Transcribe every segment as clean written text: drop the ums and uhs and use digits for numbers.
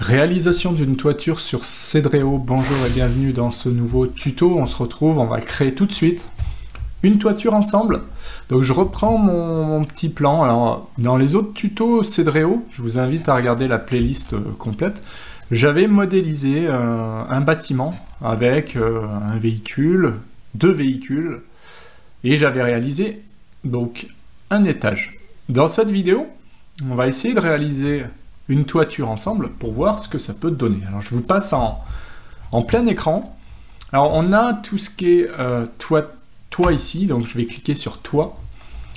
Réalisation d'une toiture sur Cedreo. Bonjour et bienvenue dans ce nouveau tuto. On se retrouve, on va créer tout de suite une toiture ensemble. Donc je reprends mon petit plan. Alors dans les autres tutos Cedreo, je vous invite à regarder la playlist complète. J'avais modélisé un bâtiment avec un véhicule, deux véhicules, et j'avais réalisé donc un étage. Dans cette vidéo, on va essayer de réaliser une toiture ensemble pour voir ce que ça peut donner. Alors je vous passe en plein écran. Alors on a tout ce qui est toit ici, donc je vais cliquer sur toit,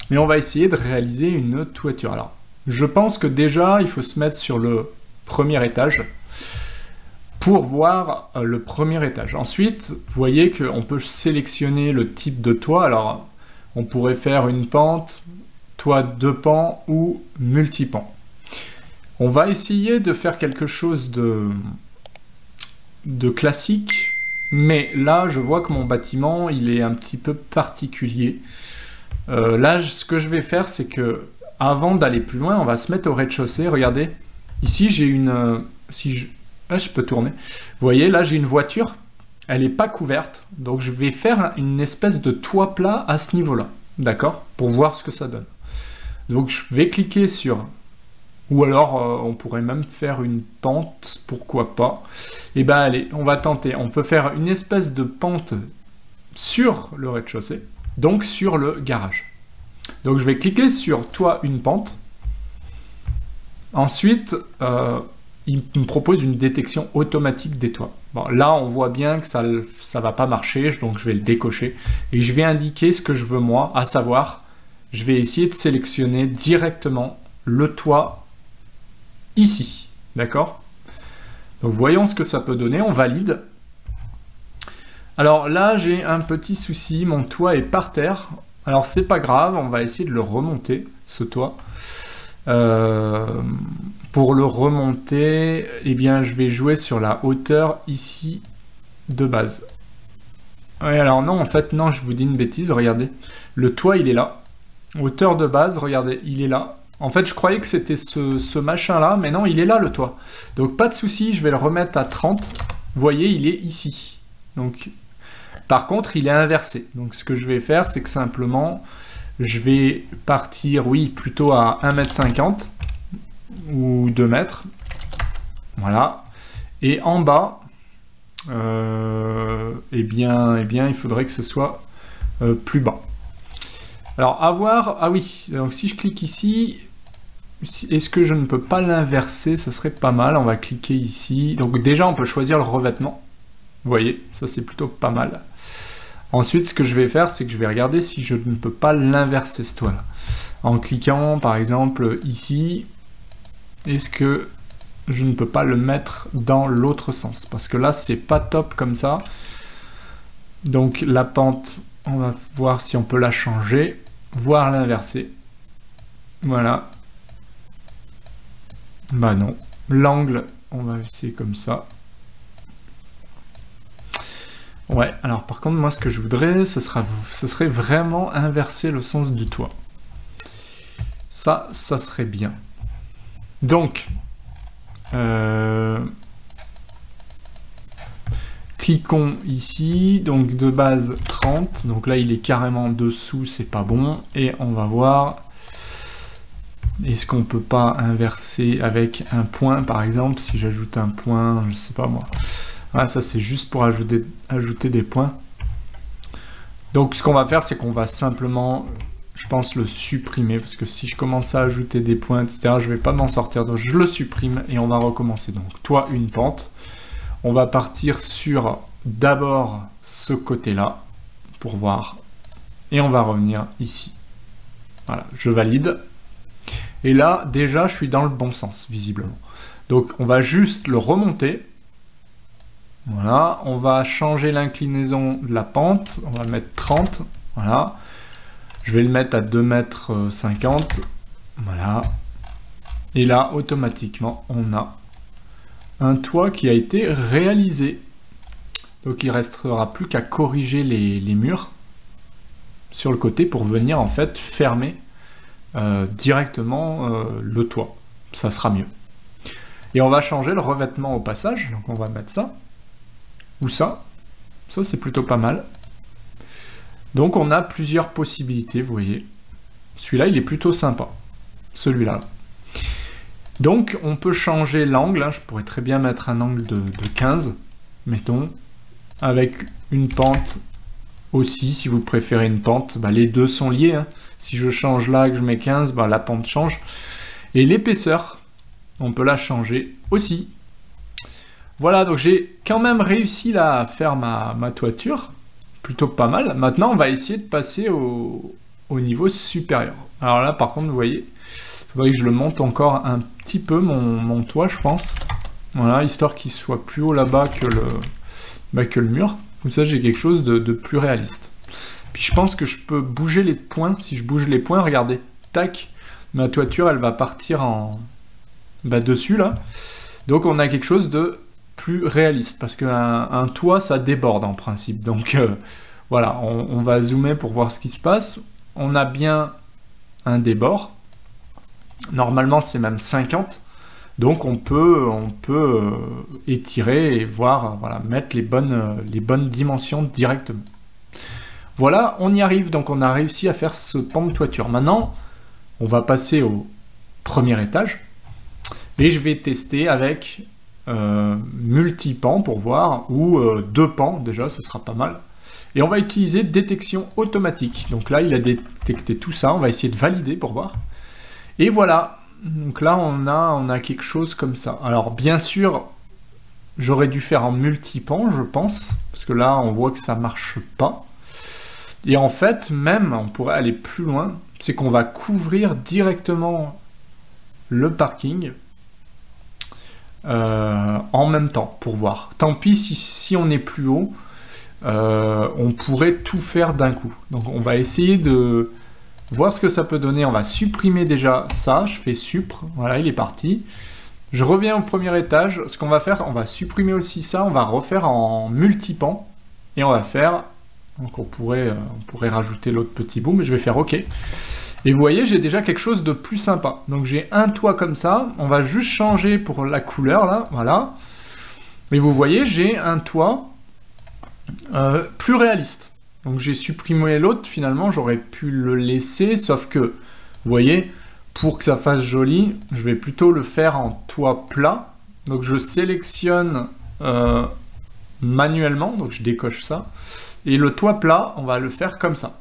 et on va essayer de réaliser une toiture. Alors je pense que déjà il faut se mettre sur le premier étage pour voir le premier étage. Ensuite, vous voyez qu'on peut sélectionner le type de toit. Alors on pourrait faire une pente, toit deux pans ou multipans. On va essayer de faire quelque chose de classique, mais là je vois que mon bâtiment il est un petit peu particulier. Là ce que je vais faire, c'est que avant d'aller plus loin, on va se mettre au rez-de-chaussée. Regardez, ici j'ai une... je peux tourner. Vous voyez, là j'ai une voiture, elle n'est pas couverte, donc je vais faire une espèce de toit plat à ce niveau-là, d'accord, pour voir ce que ça donne. Donc je vais cliquer sur... Ou alors, on pourrait même faire une pente, pourquoi pas. Et ben allez, on va tenter. On peut faire une espèce de pente sur le rez-de-chaussée, donc sur le garage. Donc je vais cliquer sur toit, une pente. Ensuite, il me propose une détection automatique des toits. Bon, là, on voit bien que ça va pas marcher, donc je vais le décocher. Et je vais indiquer ce que je veux moi, à savoir, je vais essayer de sélectionner directement le toit ici, d'accord? Donc voyons ce que ça peut donner, on valide. Alors là j'ai un petit souci, mon toit est par terre. Alors c'est pas grave, on va essayer de le remonter, ce toit. Pour le remonter, eh bien je vais jouer sur la hauteur ici de base. Oui, alors non, en fait non, je vous dis une bêtise, regardez. Le toit il est là. Hauteur de base, regardez, il est là. En fait, je croyais que c'était ce machin-là, mais non, il est là, le toit. Donc, pas de souci, je vais le remettre à 30. Vous voyez, il est ici. Donc, par contre, il est inversé. Donc, ce que je vais faire, c'est que simplement, je vais partir, oui, plutôt à 1,50 m ou 2 mètres. Voilà. Et en bas, eh bien, il faudrait que ce soit plus bas. Alors, à voir, ah oui, donc si je clique ici, est-ce que je ne peux pas l'inverser? Ça serait pas mal, on va cliquer ici. Donc déjà, on peut choisir le revêtement. Vous voyez, ça c'est plutôt pas mal. Ensuite, ce que je vais faire, c'est que je vais regarder si je ne peux pas l'inverser, ce toit-là. En cliquant, par exemple, ici, est-ce que je ne peux pas le mettre dans l'autre sens? Parce que là, c'est pas top comme ça. Donc la pente, on va voir si on peut la changer. Voir l'inverser. Voilà. Bah non. L'angle, on va essayer comme ça. Ouais, alors par contre, moi ce que je voudrais, ce serait vraiment inverser le sens du toit. Ça serait bien. Donc, cliquons ici, donc de base 30, donc là il est carrément dessous, c'est pas bon, et on va voir, est-ce qu'on peut pas inverser avec un point par exemple, si j'ajoute un point, je sais pas moi, ah, ça c'est juste pour ajouter des points. Donc ce qu'on va faire, c'est qu'on va simplement, je pense, le supprimer, parce que si je commence à ajouter des points, etc., je vais pas m'en sortir, donc je le supprime, et on va recommencer. Donc toi, une pente. On va partir sur d'abord ce côté-là pour voir. Et on va revenir ici. Voilà, je valide. Et là, déjà, je suis dans le bon sens, visiblement. Donc, on va juste le remonter. Voilà, on va changer l'inclinaison de la pente. On va mettre 30. Voilà. Je vais le mettre à 2,50 m. Voilà. Et là, automatiquement, on a un toit qui a été réalisé. Donc il ne restera plus qu'à corriger les murs sur le côté pour venir en fait fermer directement le toit. Ça sera mieux. Et on va changer le revêtement au passage, donc on va mettre ça, ou ça. Ça, c'est plutôt pas mal. Donc on a plusieurs possibilités, vous voyez. Celui-là, il est plutôt sympa. Celui-là. Donc on peut changer l'angle, hein. Je pourrais très bien mettre un angle de 15, mettons, avec une pente aussi, si vous préférez une pente. Bah, les deux sont liés, hein. Si je change là et que je mets 15, bah, la pente change. Et l'épaisseur, on peut la changer aussi. Voilà, donc j'ai quand même réussi là à faire ma toiture. Plutôt pas mal. Maintenant, on va essayer de passer au niveau supérieur. Alors là, par contre, vous voyez, il faudrait que je le monte encore un petit peu, mon toit, je pense. Voilà, histoire qu'il soit plus haut là-bas que le mur. Comme ça, j'ai quelque chose de plus réaliste. Puis je pense que je peux bouger les points. Si je bouge les points, regardez, tac, ma toiture, elle va partir en dessus, là. Donc, on a quelque chose de plus réaliste, parce qu'un toit, ça déborde en principe. Donc, voilà, on va zoomer pour voir ce qui se passe. On a bien un débord. Normalement, c'est même 50. Donc, on peut étirer et voir, voilà, mettre les bonnes dimensions directement. Voilà, on y arrive. Donc, on a réussi à faire ce pan de toiture. Maintenant, on va passer au premier étage. Et je vais tester avec multi-pans pour voir, ou 2 pans, déjà, ce sera pas mal. Et on va utiliser détection automatique. Donc là, il a détecté tout ça. On va essayer de valider pour voir. Et voilà. Donc là, on a quelque chose comme ça. Alors, bien sûr, j'aurais dû faire en multi-pan, je pense. Parce que là, on voit que ça marche pas. Et en fait, même, on pourrait aller plus loin. C'est qu'on va couvrir directement le parking en même temps, pour voir. Tant pis si on est plus haut. On pourrait tout faire d'un coup. Donc on va essayer de voir ce que ça peut donner. On va supprimer déjà ça. Je fais supr. Voilà, il est parti. Je reviens au premier étage. Ce qu'on va faire, on va supprimer aussi ça. On va refaire en multipan. Et on va faire... Donc on pourrait rajouter l'autre petit bout, mais je vais faire OK. Et vous voyez, j'ai déjà quelque chose de plus sympa. Donc j'ai un toit comme ça. On va juste changer pour la couleur, là. Voilà. Et vous voyez, j'ai un toit... plus réaliste. Donc j'ai supprimé l'autre, finalement j'aurais pu le laisser, sauf que, vous voyez, pour que ça fasse joli, je vais plutôt le faire en toit plat. Donc je sélectionne manuellement, donc je décoche ça. Et le toit plat, on va le faire comme ça.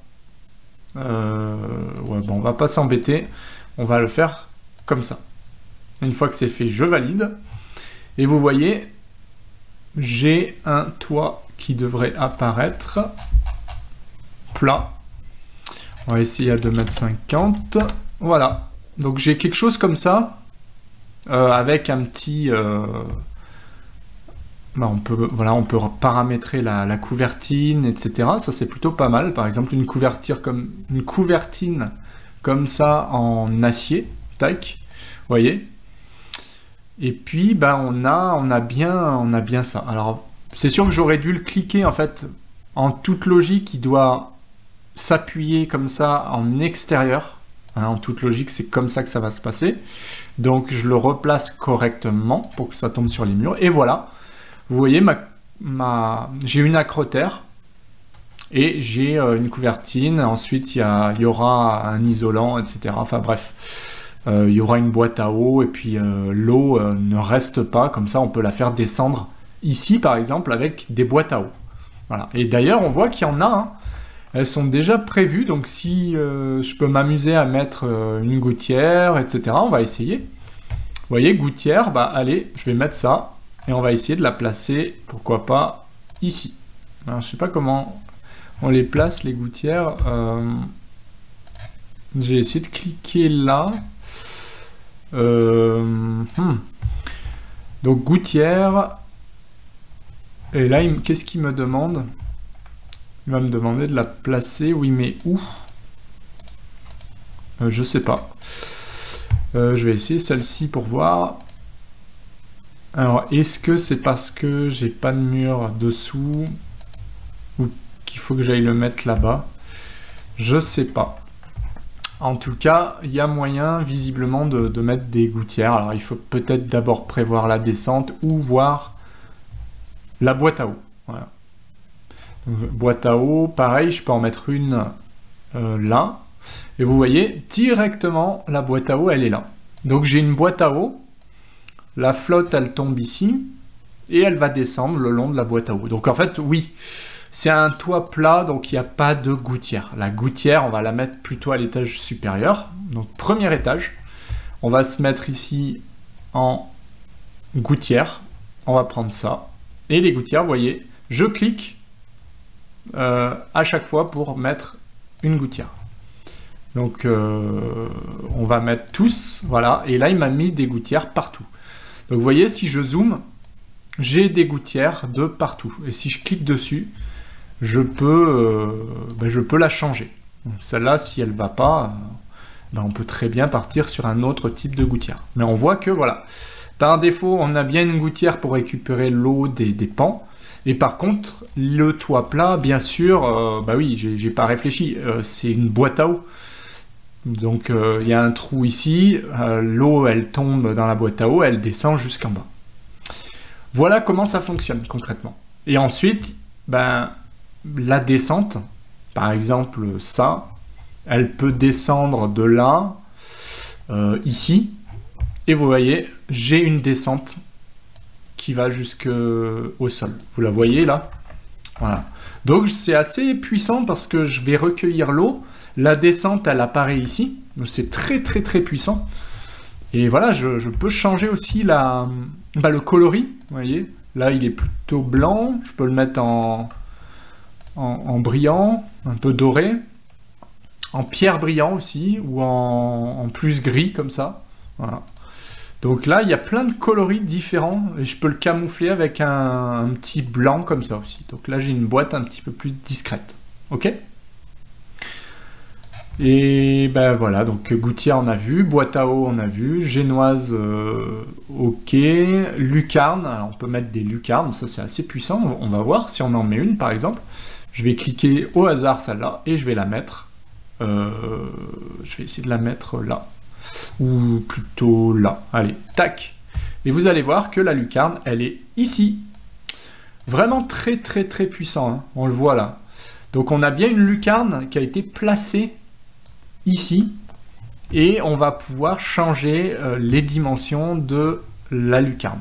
Ouais, bon, on va pas s'embêter, on va le faire comme ça. Une fois que c'est fait, je valide. Et vous voyez, j'ai un toit qui devrait apparaître plat. On va essayer à 2,50 m. Voilà. Donc j'ai quelque chose comme ça, avec un petit... on peut paramétrer la couvertine, etc. Ça c'est plutôt pas mal. Par exemple, une couvertine comme ça en acier. Tac. Vous voyez. Et puis, on a bien ça. Alors, c'est sûr que j'aurais dû le cliquer, en fait, en toute logique, il doit s'appuyer comme ça en extérieur. Hein, en toute logique, c'est comme ça que ça va se passer. Donc, je le replace correctement pour que ça tombe sur les murs. Et voilà, vous voyez, j'ai une acrotère et j'ai une couvertine. Ensuite, il y aura un isolant, etc. Enfin, bref. Il y aura une boîte à eau et puis l'eau ne reste pas, comme ça on peut la faire descendre ici par exemple avec des boîtes à eau. Voilà. Et d'ailleurs on voit qu'il y en a, hein. Elles sont déjà prévues, donc si je peux m'amuser à mettre une gouttière, etc., on va essayer. Vous voyez, gouttière, allez, je vais mettre ça et on va essayer de la placer, pourquoi pas, ici. Alors, je sais pas comment on les place les gouttières. J'ai essayé de cliquer là. Donc gouttière, et là qu'est-ce qu'il me demande? Il va me demander de la placer. Oui, mais où? Je sais pas. Je vais essayer celle-ci pour voir. Alors est-ce que c'est parce que j'ai pas de mur dessous ou qu'il faut que j'aille le mettre là-bas? Je sais pas. En tout cas, il y a moyen visiblement de mettre des gouttières. Alors il faut peut-être d'abord prévoir la descente ou voir la boîte à eau. Voilà. Donc, boîte à eau, pareil, je peux en mettre une là. Et vous voyez, directement, la boîte à eau, elle est là. Donc j'ai une boîte à eau, la flotte, elle tombe ici, et elle va descendre le long de la boîte à eau. Donc en fait, oui, c'est un toit plat, donc il n'y a pas de gouttière. La gouttière, on va la mettre plutôt à l'étage supérieur. Donc premier étage, on va se mettre ici en gouttière. On va prendre ça. Et les gouttières, vous voyez, je clique à chaque fois pour mettre une gouttière. Donc on va mettre tous, voilà, et là il m'a mis des gouttières partout. Donc vous voyez, si je zoome, j'ai des gouttières de partout. Et si je clique dessus, je peux la changer. Celle-là, si elle ne va pas, on peut très bien partir sur un autre type de gouttière. Mais on voit que voilà, par défaut, on a bien une gouttière pour récupérer l'eau des pans. Et par contre, le toit plat, bien sûr, bah oui, j'ai pas réfléchi, c'est une boîte à eau. Donc il y a un trou ici, l'eau elle tombe dans la boîte à eau, elle descend jusqu'en bas. Voilà comment ça fonctionne concrètement. Et ensuite, ben, la descente, par exemple ça, elle peut descendre de là, ici, et vous voyez, j'ai une descente qui va jusqu'au sol. Vous la voyez là? Voilà. Donc c'est assez puissant parce que je vais recueillir l'eau. La descente, elle apparaît ici. C'est très très très puissant. Et voilà, je peux changer aussi le coloris. Vous voyez, là il est plutôt blanc. Je peux le mettre en brillant, un peu doré. En pierre brillant aussi, ou en plus gris comme ça. Voilà. Donc là, il y a plein de coloris différents et je peux le camoufler avec un petit blanc comme ça aussi. Donc là, j'ai une boîte un petit peu plus discrète. Ok? Et ben voilà, donc gouttière on a vu, boîte à eau on a vu, génoise ok, lucarne, alors on peut mettre des lucarnes, ça c'est assez puissant, on va voir si on en met une par exemple. Je vais cliquer au hasard celle-là et je vais la mettre, je vais essayer de la mettre là. Ou plutôt là, allez, tac. Et vous allez voir que la lucarne, elle est ici. Vraiment très très très puissant, hein. On le voit là. Donc on a bien une lucarne qui a été placée ici. Et on va pouvoir changer les dimensions de la lucarne.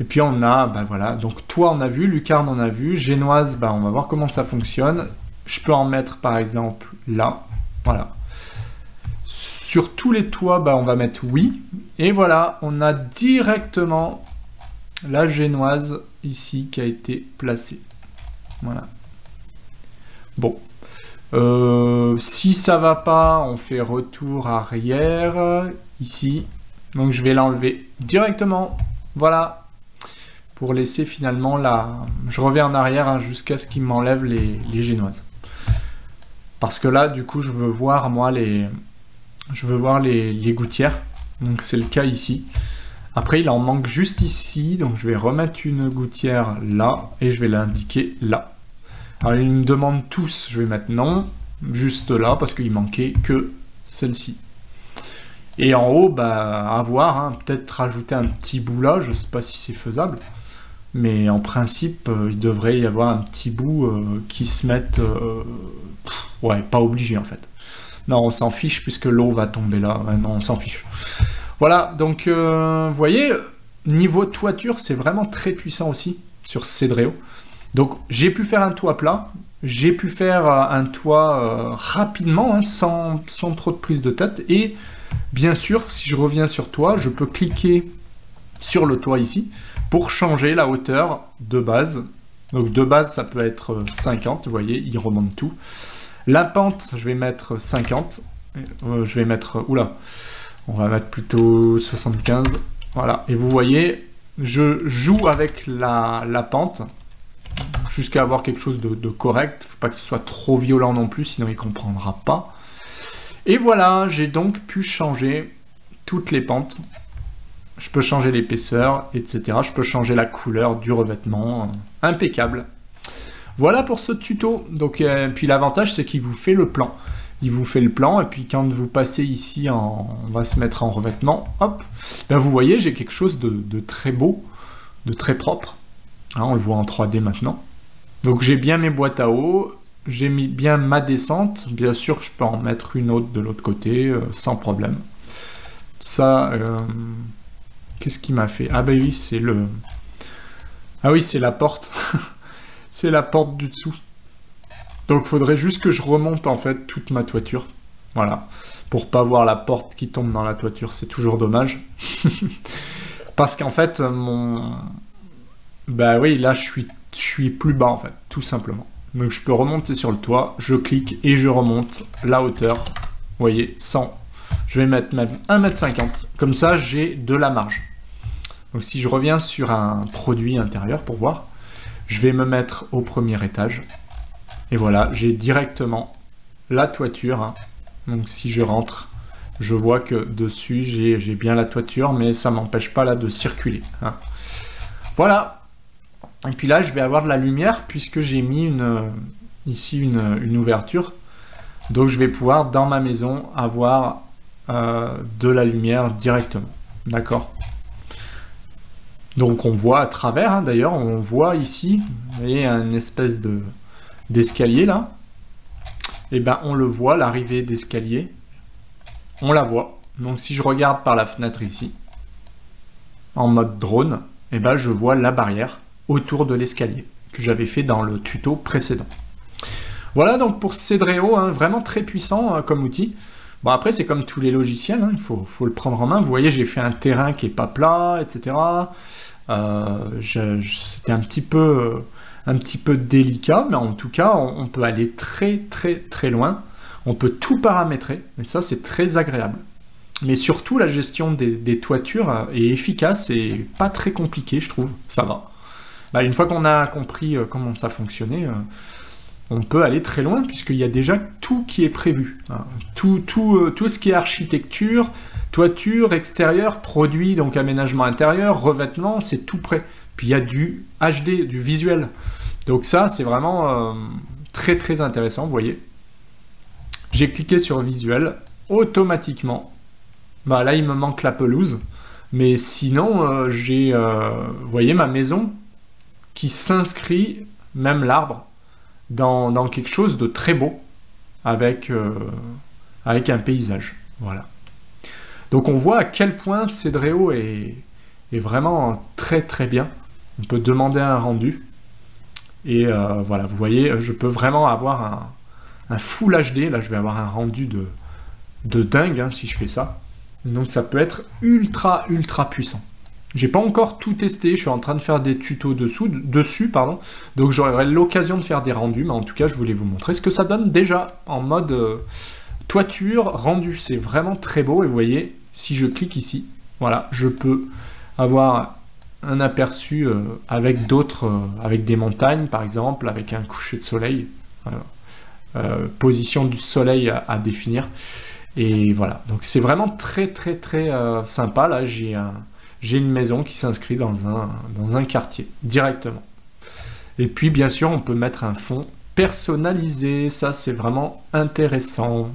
Et puis on a, ben voilà, donc toit on a vu, lucarne on a vu, génoise, ben on va voir comment ça fonctionne. Je peux en mettre par exemple là, voilà. Sur tous les toits, bah, on va mettre oui. Et voilà, on a directement la génoise ici qui a été placée. Voilà. Bon. Si ça va pas, on fait retour arrière ici. Donc je vais l'enlever directement. Voilà. Pour laisser finalement la... Je reviens en arrière hein, jusqu'à ce qu'il m'enlève les génoises. Parce que là, du coup, je veux voir moi les gouttières, donc c'est le cas ici. Après il en manque juste ici, donc je vais remettre une gouttière là, et je vais l'indiquer là. Alors ils me demandent tous, je vais mettre non, juste là, parce qu'il manquait que celle-ci. Et en haut, bah à voir, hein, peut-être rajouter un petit bout là, je sais pas si c'est faisable, mais en principe, il devrait y avoir un petit bout qui se mette... ouais, pas obligé en fait. Non, on s'en fiche puisque l'eau va tomber là. Non, on s'en fiche. Voilà, donc vous voyez, niveau toiture, c'est vraiment très puissant aussi sur Cedreo. Donc j'ai pu faire un toit plat, j'ai pu faire un toit rapidement, hein, sans trop de prise de tête. Et bien sûr, si je reviens sur toit, je peux cliquer sur le toit ici pour changer la hauteur de base. Donc de base, ça peut être 50, vous voyez, il remonte tout. La pente, je vais mettre 50. Je vais mettre... Oula, on va mettre plutôt 75. Voilà, et vous voyez, je joue avec la pente jusqu'à avoir quelque chose de correct. Faut pas que ce soit trop violent non plus, sinon il comprendra pas. Et voilà, j'ai donc pu changer toutes les pentes. Je peux changer l'épaisseur, etc. Je peux changer la couleur du revêtement. Impeccable. Voilà pour ce tuto. Donc, puis l'avantage, c'est qu'il vous fait le plan. il vous fait le plan, et puis quand vous passez ici, on va se mettre en revêtement, hop, ben vous voyez, j'ai quelque chose de très beau, de très propre. Hein, on le voit en 3D maintenant. Donc j'ai bien mes boîtes à eau, j'ai mis bien ma descente, bien sûr je peux en mettre une autre de l'autre côté, sans problème. Ça, qu'est-ce qui m'a fait? Ah ben oui, c'est le... Ah oui, c'est la porte. C'est la porte du dessous. Donc il faudrait juste que je remonte en fait toute ma toiture. Voilà. Pour pas voir la porte qui tombe dans la toiture, c'est toujours dommage. Parce qu'en fait, bah oui, là je suis plus bas en fait, tout simplement. Donc je peux remonter sur le toit, je clique et je remonte la hauteur. Vous voyez, 100. Je vais mettre même 1,50 m. Comme ça, j'ai de la marge. Donc si je reviens sur un produit intérieur pour voir, je vais me mettre au premier étage. Et voilà, j'ai directement la toiture. Hein. Donc si je rentre, je vois que dessus, j'ai bien la toiture, mais ça ne m'empêche pas là de circuler. Hein. Voilà. Et puis là, je vais avoir de la lumière puisque j'ai mis ici une ouverture. Donc je vais pouvoir, dans ma maison, avoir de la lumière directement. D'accord? Donc on voit à travers, hein, d'ailleurs, on voit ici, vous voyez, une espèce d'escalier là. Et ben on le voit, l'arrivée d'escalier. On la voit. Donc si je regarde par la fenêtre ici, en mode drone, et ben je vois la barrière autour de l'escalier que j'avais fait dans le tuto précédent. Voilà donc pour Cedreo, hein, vraiment très puissant comme outil. Bon après c'est comme tous les logiciels, hein, il faut le prendre en main. Vous voyez j'ai fait un terrain qui est pas plat, etc. C'était un petit peu délicat, mais en tout cas on peut aller très loin. On peut tout paramétrer, et ça c'est très agréable. Mais surtout la gestion des toitures est efficace et pas très compliquée, je trouve. Ça va. Bah, une fois qu'on a compris comment ça fonctionnait, on peut aller très loin puisqu'il y a déjà tout qui est prévu. Hein. Tout ce qui est architecture, toiture, extérieur, produit, donc aménagement intérieur, revêtement, c'est tout prêt. Puis il y a du HD, du visuel. Donc ça, c'est vraiment très intéressant, vous voyez. J'ai cliqué sur visuel, automatiquement. Bah, là, il me manque la pelouse. Mais sinon, j'ai, vous voyez, ma maison qui s'inscrit, même l'arbre, dans quelque chose de très beau, avec un paysage. Voilà. Donc on voit à quel point Cedreo est vraiment très bien. On peut demander un rendu. Et voilà, vous voyez, je peux vraiment avoir un full HD. Là, je vais avoir un rendu de dingue hein, si je fais ça. Donc ça peut être ultra puissant. J'ai pas encore tout testé, je suis en train de faire des tutos dessus, pardon. Donc j'aurai l'occasion de faire des rendus, mais en tout cas je voulais vous montrer ce que ça donne déjà en mode toiture rendu. C'est vraiment très beau et vous voyez, si je clique ici, voilà, je peux avoir un aperçu avec d'autres, avec des montagnes par exemple, avec un coucher de soleil, voilà. Position du soleil à définir. Et voilà, donc c'est vraiment très sympa. Là j'ai une maison qui s'inscrit dans un quartier directement. Et puis bien sûr on peut mettre un fond personnalisé, ça c'est vraiment intéressant.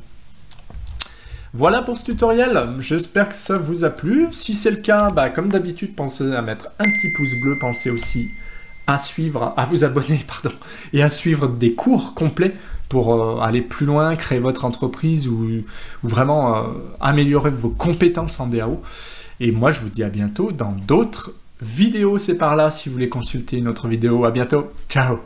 Voilà pour ce tutoriel, j'espère que ça vous a plu. Si c'est le cas, bah, comme d'habitude, pensez à mettre un petit pouce bleu, pensez aussi à vous abonner, pardon, et à suivre des cours complets pour aller plus loin, créer votre entreprise ou vraiment améliorer vos compétences en DAO. Et moi, je vous dis à bientôt dans d'autres vidéos. C'est par là si vous voulez consulter une autre vidéo. À bientôt. Ciao.